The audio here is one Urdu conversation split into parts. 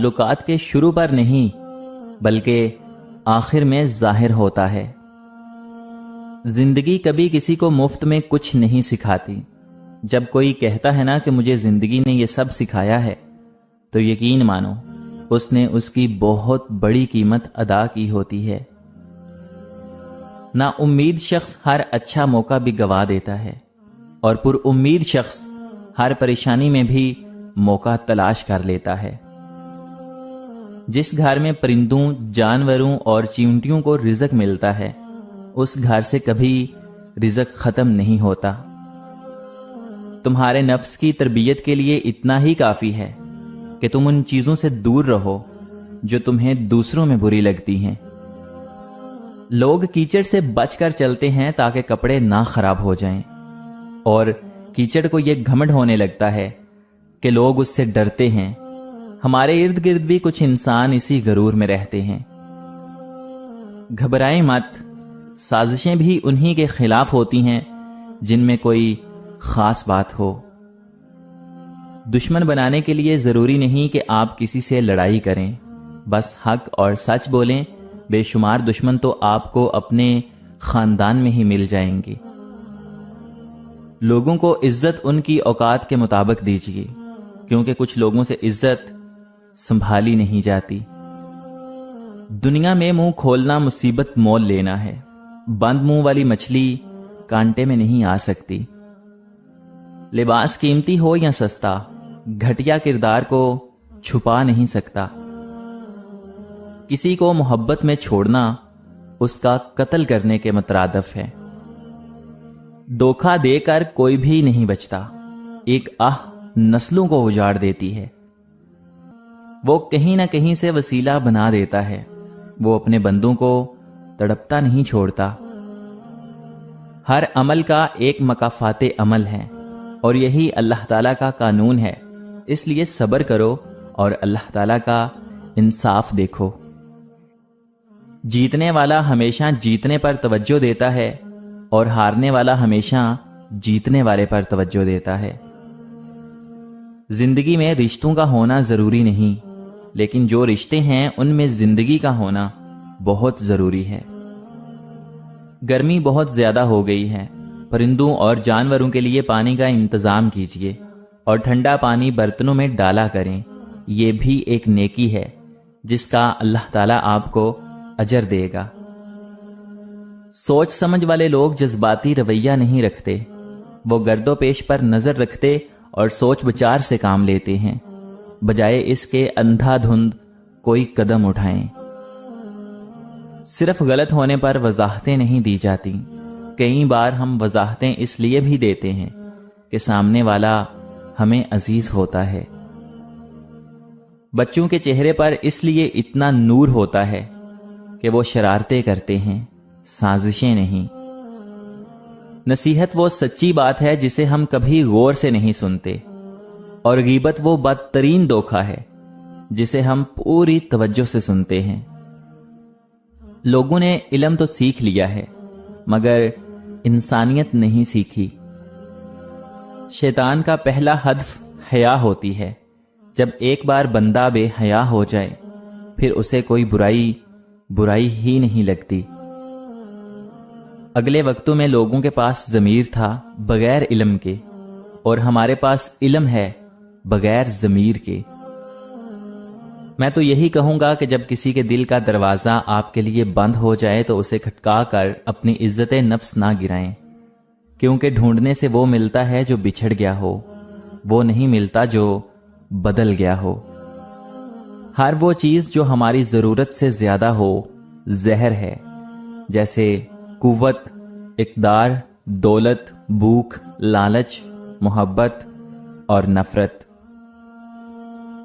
تعلقات کے شروع پر نہیں بلکہ آخر میں ظاہر ہوتا ہے۔ زندگی کبھی کسی کو مفت میں کچھ نہیں سکھاتی۔ جب کوئی کہتا ہے نا کہ مجھے زندگی نے یہ سب سکھایا ہے، تو یقین مانو اس نے اس کی بہت بڑی قیمت ادا کی ہوتی ہے۔ نا امید شخص ہر اچھا موقع بھی گوا دیتا ہے، اور پر امید شخص ہر پریشانی میں بھی موقع تلاش کر لیتا ہے۔ جس گھر میں پرندوں، جانوروں اور چیونٹیوں کو رزق ملتا ہے، اس گھر سے کبھی رزق ختم نہیں ہوتا۔ تمہارے نفس کی تربیت کے لیے اتنا ہی کافی ہے کہ تم ان چیزوں سے دور رہو جو تمہیں دوسروں میں بری لگتی ہیں۔ لوگ کیچڑ سے بچ کر چلتے ہیں تاکہ کپڑے نہ خراب ہو جائیں، اور کیچڑ کو یہ گھمنڈ ہونے لگتا ہے کہ لوگ اس سے ڈرتے ہیں۔ ہمارے ارد گرد بھی کچھ انسان اسی غرور میں رہتے ہیں۔ گھبرائیں مت، سازشیں بھی انہی کے خلاف ہوتی ہیں جن میں کوئی خاص بات ہو۔ دشمن بنانے کے لیے ضروری نہیں کہ آپ کسی سے لڑائی کریں، بس حق اور سچ بولیں۔ بے شمار دشمن تو آپ کو اپنے خاندان میں ہی مل جائیں گے۔ لوگوں کو عزت ان کی اوقات کے مطابق دیجیے، کیونکہ کچھ لوگوں سے عزت سنبھالی نہیں جاتی۔ دنیا میں منہ کھولنا مصیبت مول لینا ہے۔ بند منہ والی مچھلی کانٹے میں نہیں آ سکتی۔ لباس قیمتی ہو یا سستا، گھٹیا کردار کو چھپا نہیں سکتا۔ کسی کو محبت میں چھوڑنا اس کا قتل کرنے کے مترادف ہے۔ دھوکہ دے کر کوئی بھی نہیں بچتا۔ ایک نسلوں کو اجاڑ دیتی ہے۔ وہ کہیں نہ کہیں سے وسیلہ بنا دیتا ہے۔ وہ اپنے بندوں کو تڑپتا نہیں چھوڑتا۔ ہر عمل کا ایک مکافات عمل ہے، اور یہی اللہ تعالیٰ کا قانون ہے۔ اس لیے صبر کرو اور اللہ تعالیٰ کا انصاف دیکھو۔ جیتنے والا ہمیشہ جیتنے پر توجہ دیتا ہے، اور ہارنے والا ہمیشہ جیتنے والے پر توجہ دیتا ہے۔ زندگی میں رشتوں کا ہونا ضروری نہیں، لیکن جو رشتے ہیں ان میں زندگی کا ہونا بہت ضروری ہے۔ گرمی بہت زیادہ ہو گئی ہے۔ پرندوں اور جانوروں کے لیے پانی کا انتظام کیجیے، اور ٹھنڈا پانی برتنوں میں ڈالا کریں۔ یہ بھی ایک نیکی ہے جس کا اللہ تعالیٰ آپ کو اجر دے گا۔ سوچ سمجھ والے لوگ جذباتی رویہ نہیں رکھتے۔ وہ گرد و پیش پر نظر رکھتے اور سوچ بچار سے کام لیتے ہیں، بجائے اس کے اندھا دھند کوئی قدم اٹھائیں۔ صرف غلط ہونے پر وضاحتیں نہیں دی جاتی۔ کئی بار ہم وضاحتیں اس لیے بھی دیتے ہیں کہ سامنے والا ہمیں عزیز ہوتا ہے۔ بچوں کے چہرے پر اس لیے اتنا نور ہوتا ہے کہ وہ شرارتیں کرتے ہیں، سازشیں نہیں۔ نصیحت وہ سچی بات ہے جسے ہم کبھی غور سے نہیں سنتے، اور غیبت وہ بدترین دھوکہ ہے جسے ہم پوری توجہ سے سنتے ہیں۔ لوگوں نے علم تو سیکھ لیا ہے، مگر انسانیت نہیں سیکھی۔ شیطان کا پہلا ہدف حیا ہوتی ہے۔ جب ایک بار بندہ بے حیا ہو جائے، پھر اسے کوئی برائی ہی نہیں لگتی۔ اگلے وقتوں میں لوگوں کے پاس ضمیر تھا بغیر علم کے، اور ہمارے پاس علم ہے بغیر ضمیر کے۔ میں تو یہی کہوں گا کہ جب کسی کے دل کا دروازہ آپ کے لیے بند ہو جائے تو اسے کھٹکا کر اپنی عزت نفس نہ گرائیں، کیونکہ ڈھونڈنے سے وہ ملتا ہے جو بچھڑ گیا ہو، وہ نہیں ملتا جو بدل گیا ہو۔ ہر وہ چیز جو ہماری ضرورت سے زیادہ ہو زہر ہے، جیسے قوت، اقتدار، دولت، بھوک، لالچ، محبت اور نفرت۔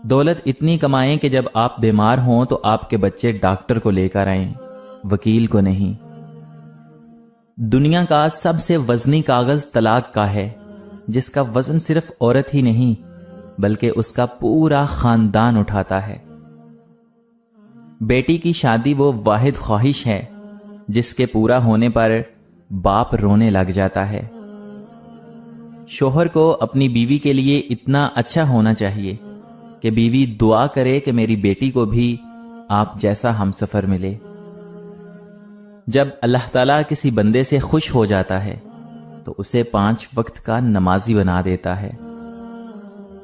دولت اتنی کمائیں کہ جب آپ بیمار ہوں تو آپ کے بچے ڈاکٹر کو لے کر آئیں، وکیل کو نہیں۔ دنیا کا سب سے وزنی کاغذ طلاق کا ہے، جس کا وزن صرف عورت ہی نہیں بلکہ اس کا پورا خاندان اٹھاتا ہے۔ بیٹی کی شادی وہ واحد خواہش ہے جس کے پورا ہونے پر باپ رونے لگ جاتا ہے۔ شوہر کو اپنی بیوی کے لیے اتنا اچھا ہونا چاہیے کہ بیوی دعا کرے کہ میری بیٹی کو بھی آپ جیسا ہمسفر ملے۔ جب اللہ تعالیٰ کسی بندے سے خوش ہو جاتا ہے تو اسے 5 وقت کا نمازی بنا دیتا ہے۔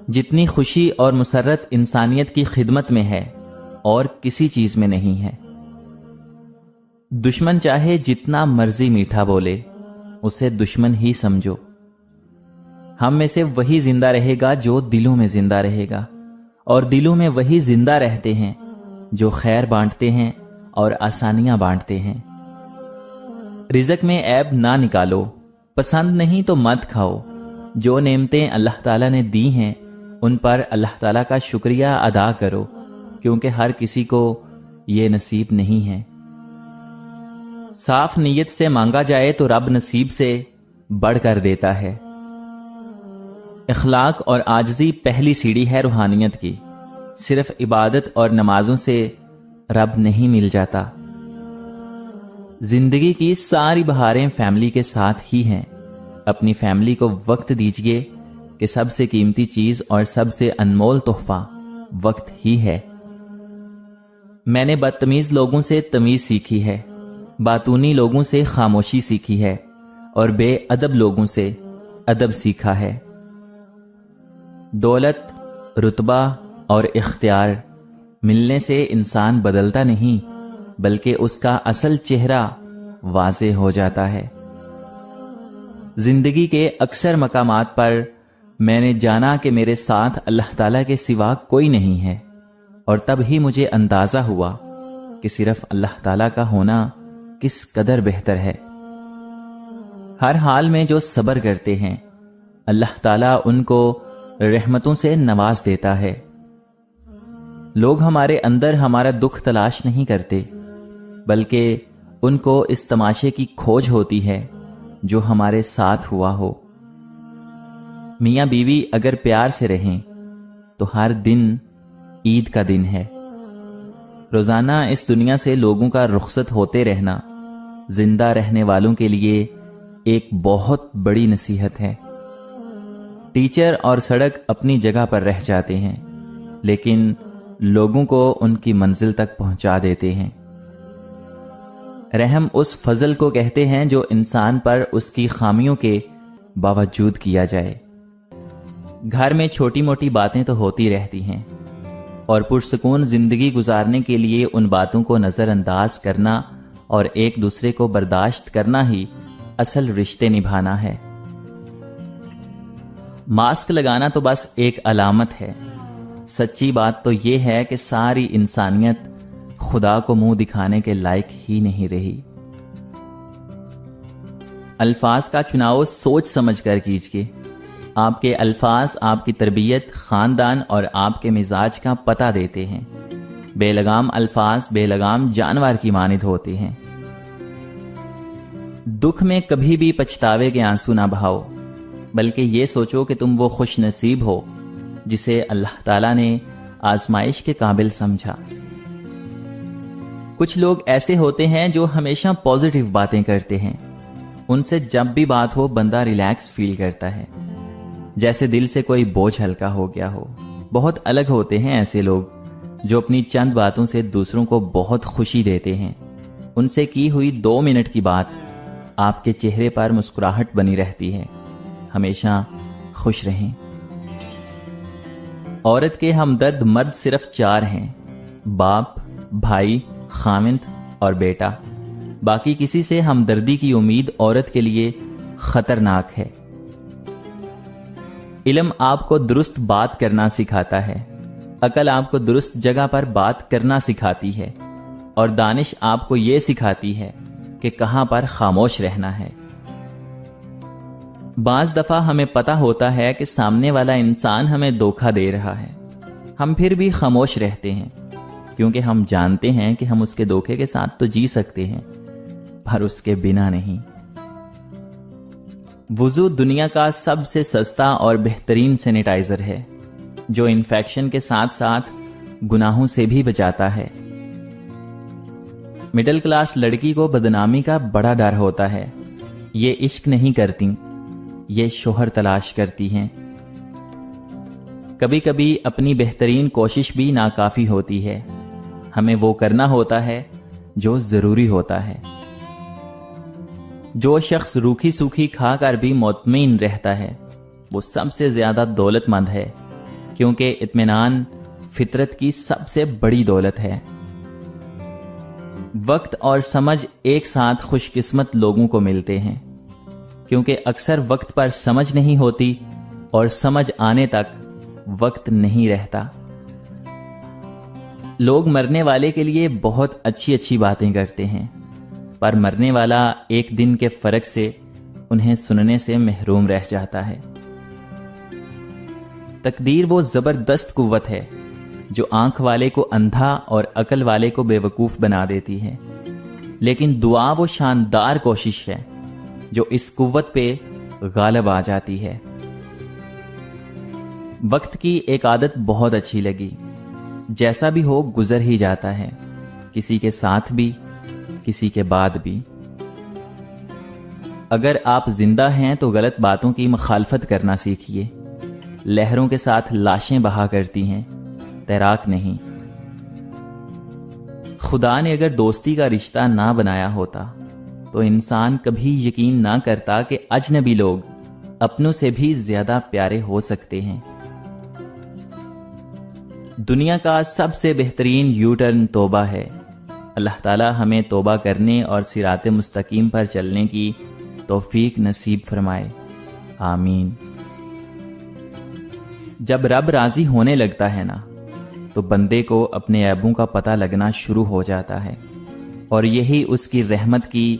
جتنی خوشی اور مسرت انسانیت کی خدمت میں ہے اور کسی چیز میں نہیں ہے۔ دشمن چاہے جتنا مرضی میٹھا بولے، اسے دشمن ہی سمجھو۔ ہم میں سے وہی زندہ رہے گا جو دلوں میں زندہ رہے گا، اور دلوں میں وہی زندہ رہتے ہیں جو خیر بانٹتے ہیں اور آسانیاں بانٹتے ہیں۔ رزق میں عیب نہ نکالو، پسند نہیں تو مت کھاؤ۔ جو نعمتیں اللہ تعالیٰ نے دی ہیں ان پر اللہ تعالیٰ کا شکریہ ادا کرو، کیونکہ ہر کسی کو یہ نصیب نہیں ہے۔ صاف نیت سے مانگا جائے تو رب نصیب سے بڑھ کر دیتا ہے۔ اخلاق اور عاجزی پہلی سیڑھی ہے روحانیت کی۔ صرف عبادت اور نمازوں سے رب نہیں مل جاتا۔ زندگی کی ساری بہاریں فیملی کے ساتھ ہی ہیں۔ اپنی فیملی کو وقت دیجیے کہ سب سے قیمتی چیز اور سب سے انمول تحفہ وقت ہی ہے۔ میں نے بدتمیز لوگوں سے تمیز سیکھی ہے، باتونی لوگوں سے خاموشی سیکھی ہے، اور بے ادب لوگوں سے ادب سیکھا ہے۔ دولت، رتبہ اور اختیار ملنے سے انسان بدلتا نہیں، بلکہ اس کا اصل چہرہ واضح ہو جاتا ہے۔ زندگی کے اکثر مقامات پر میں نے جانا کہ میرے ساتھ اللہ تعالیٰ کے سوا کوئی نہیں ہے، اور تب ہی مجھے اندازہ ہوا کہ صرف اللہ تعالیٰ کا ہونا کس قدر بہتر ہے۔ ہر حال میں جو صبر کرتے ہیں اللہ تعالیٰ ان کو رحمتوں سے نواز دیتا ہے۔ لوگ ہمارے اندر ہمارا دکھ تلاش نہیں کرتے، بلکہ ان کو اس تماشے کی کھوج ہوتی ہے جو ہمارے ساتھ ہوا ہو۔ میاں بیوی اگر پیار سے رہیں تو ہر دن عید کا دن ہے۔ روزانہ اس دنیا سے لوگوں کا رخصت ہوتے رہنا زندہ رہنے والوں کے لیے ایک بہت بڑی نصیحت ہے۔ ٹیچر اور سڑک اپنی جگہ پر رہ جاتے ہیں، لیکن لوگوں کو ان کی منزل تک پہنچا دیتے ہیں۔ رحم اس فضل کو کہتے ہیں جو انسان پر اس کی خامیوں کے باوجود کیا جائے۔ گھر میں چھوٹی موٹی باتیں تو ہوتی رہتی ہیں، اور پرسکون زندگی گزارنے کے لیے ان باتوں کو نظر انداز کرنا اور ایک دوسرے کو برداشت کرنا ہی اصل رشتے نبھانا ہے۔ ماسک لگانا تو بس ایک علامت ہے، سچی بات تو یہ ہے کہ ساری انسانیت خدا کو منہ دکھانے کے لائق ہی نہیں رہی۔ الفاظ کا چناؤ سوچ سمجھ کر کیجیے۔ آپ کے الفاظ آپ کی تربیت، خاندان اور آپ کے مزاج کا پتہ دیتے ہیں۔ بے لگام الفاظ بے لگام جانور کی مانند ہوتے ہیں۔ دکھ میں کبھی بھی پچھتاوے کے آنسو نہ بہاؤ، بلکہ یہ سوچو کہ تم وہ خوش نصیب ہو جسے اللہ تعالیٰ نے آزمائش کے قابل سمجھا۔ کچھ لوگ ایسے ہوتے ہیں جو ہمیشہ پازیٹیو باتیں کرتے ہیں۔ ان سے جب بھی بات ہو بندہ ریلیکس فیل کرتا ہے، جیسے دل سے کوئی بوجھ ہلکا ہو گیا ہو۔ بہت الگ ہوتے ہیں ایسے لوگ جو اپنی چند باتوں سے دوسروں کو بہت خوشی دیتے ہیں۔ ان سے کی ہوئی 2 منٹ کی بات آپ کے چہرے پر مسکراہٹ بنی رہتی ہے۔ ہمیشہ خوش رہیں۔ عورت کے ہمدرد مرد صرف 4 ہیں: باپ، بھائی، خامند اور بیٹا۔ باقی کسی سے ہمدردی کی امید عورت کے لیے خطرناک ہے۔ علم آپ کو درست بات کرنا سکھاتا ہے، عقل آپ کو درست جگہ پر بات کرنا سکھاتی ہے، اور دانش آپ کو یہ سکھاتی ہے کہ کہاں پر خاموش رہنا ہے۔ بعض دفعہ ہمیں پتہ ہوتا ہے کہ سامنے والا انسان ہمیں دھوکہ دے رہا ہے، ہم پھر بھی خاموش رہتے ہیں، کیونکہ ہم جانتے ہیں کہ ہم اس کے دھوکے کے ساتھ تو جی سکتے ہیں، پر اس کے بنا نہیں۔ وضو دنیا کا سب سے سستا اور بہترین سینیٹائزر ہے، جو انفیکشن کے ساتھ ساتھ گناہوں سے بھی بچاتا ہے۔ مڈل کلاس لڑکی کو بدنامی کا بڑا ڈر ہوتا ہے۔ یہ عشق نہیں کرتی، یہ شوہر تلاش کرتی ہیں۔ کبھی کبھی اپنی بہترین کوشش بھی ناکافی ہوتی ہے، ہمیں وہ کرنا ہوتا ہے جو ضروری ہوتا ہے۔ جو شخص روکھی سوکھی کھا کر بھی مطمئن رہتا ہے وہ سب سے زیادہ دولت مند ہے، کیونکہ اطمینان فطرت کی سب سے بڑی دولت ہے۔ وقت اور سمجھ ایک ساتھ خوش قسمت لوگوں کو ملتے ہیں، کیونکہ اکثر وقت پر سمجھ نہیں ہوتی اور سمجھ آنے تک وقت نہیں رہتا۔ لوگ مرنے والے کے لیے بہت اچھی اچھی باتیں کرتے ہیں، پر مرنے والا ایک دن کے فرق سے انہیں سننے سے محروم رہ جاتا ہے۔ تقدیر وہ زبردست قوت ہے جو آنکھ والے کو اندھا اور عقل والے کو بے وقوف بنا دیتی ہے، لیکن دعا وہ شاندار کوشش ہے جو اس قوت پہ غالب آ جاتی ہے۔ وقت کی ایک عادت بہت اچھی لگی، جیسا بھی ہو گزر ہی جاتا ہے، کسی کے ساتھ بھی کسی کے بعد بھی۔ اگر آپ زندہ ہیں تو غلط باتوں کی مخالفت کرنا سیکھیے۔ لہروں کے ساتھ لاشیں بہا کرتی ہیں، تیراک نہیں۔ خدا نے اگر دوستی کا رشتہ نہ بنایا ہوتا تو انسان کبھی یقین نہ کرتا کہ اجنبی لوگ اپنوں سے بھی زیادہ پیارے ہو سکتے ہیں۔ دنیا کا سب سے بہترین یو ٹرن توبہ ہے۔ اللہ تعالی ہمیں توبہ کرنے اور صراط مستقیم پر چلنے کی توفیق نصیب فرمائے، آمین۔ جب رب راضی ہونے لگتا ہے نا تو بندے کو اپنے عیبوں کا پتہ لگنا شروع ہو جاتا ہے، اور یہی اس کی رحمت کی